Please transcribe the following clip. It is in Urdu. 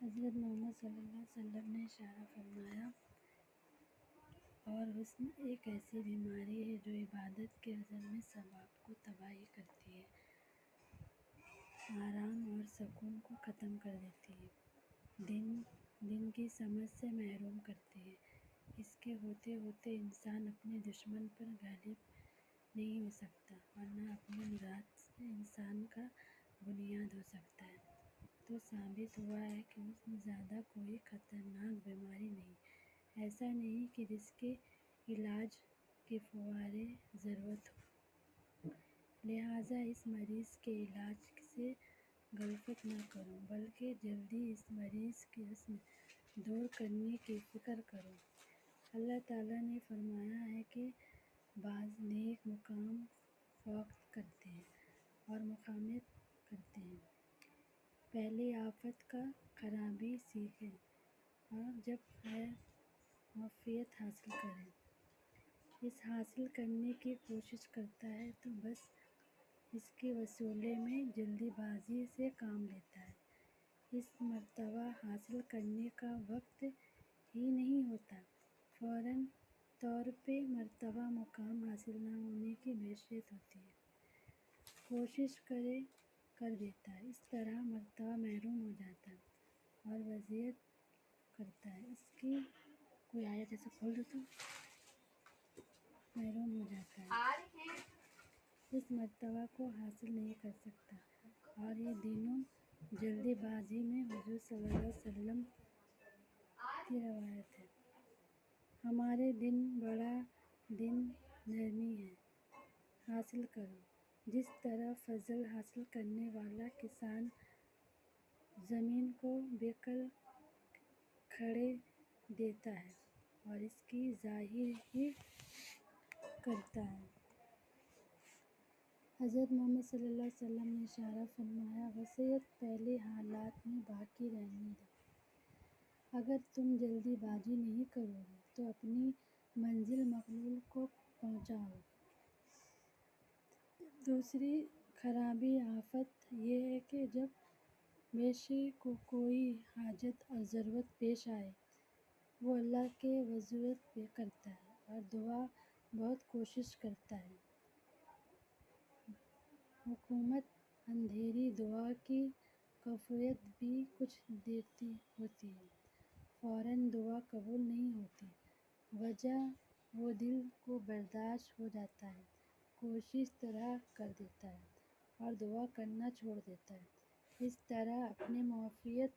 حضرت محمد صلی اللہ علیہ وسلم نے اشارہ فرمایا، اور حسن ایک ایسی بیماری ہے جو عبادت کے عزم میں ثواب کو تباہ کرتی ہے، آرام اور سکون کو ختم کر دیتی ہے، دن کی سمجھ سے محروم کرتی ہے۔ اس کے ہوتے ہوتے انسان اپنے دشمن پر غالب نہیں ہو سکتا اور نہ اپنی مراد سے انسان کا بنیاد ہو سکتا ہے۔ تو ثابت ہوا ہے کہ حسن زیادہ کوئی خطرناک بیماری نہیں، ایسا نہیں کہ جس کے علاج کی فوری ضرورت ہو۔ لہٰذا اس مریض کے علاج سے غفلت نہ کرو، بلکہ جلدی اس مریض کے حسن دور کرنے کی فکر کرو۔ اللہ تعالیٰ نے فرمایا ہے کہ بعض نیک مقام فوقت کرتے ہیں اور مقامیت کرتے ہیں۔ پہلے آفت کا خرابی سیکھیں اور جب خیر و عافیت حاصل کریں، اس حاصل کرنے کی کوشش کرتا ہے تو بس اس کے وسیلے میں جلدی بازی سے کام لیتا ہے۔ اس مرتبہ حاصل کرنے کا وقت ہی نہیں ہوتا، فوری طور پہ مرتبہ مقام حاصل نہ ہونے کی بحثیت ہوتی ہے، کوشش کر دیتا ہے، اس طرح مرتبہ محروم ہو جاتا ہے اور وضعیت کرتا ہے، اس کی کوئی آیت ایسا کھول دو تو محروم ہو جاتا ہے، اس مرتبہ کو حاصل نہیں کر سکتا۔ اور یہ دونوں جلدی بازی میں حضور صلی اللہ علیہ وسلم کی روایت ہے، ہمارے دن بڑا دن نرمی ہے، حاصل کرو۔ جس طرح فصل حاصل کرنے والا کسان زمین کو بیکل کھڑے دیتا ہے اور اس کی زرعی کرتا ہے، حضرت محمد صلی اللہ علیہ وسلم نے اشارہ فرمایا، وصیت پہلے حالات میں باقی رہنے دو۔ اگر تم جلدی بازی نہیں کرو گے تو اپنی منزل مقصود کو پہنچاؤ گے۔ دوسری خرابی آفت یہ ہے کہ جب بندے کو کوئی حاجت اور ضرورت پیش آئے، وہ اللہ سے وضاحت کرتا ہے اور دعا بہت کوشش کرتا ہے۔ حکمت اندھیری دعا کی کیفیت بھی کچھ دیکھتی ہوتی ہے، فوراً دعا قبول نہیں ہوتی، وجہ وہ دل کو برداشت ہو جاتا ہے، کوشش ترک کر دیتا ہے اور دعا کرنا چھوڑ دیتا ہے۔ اس طرح اپنے معافیت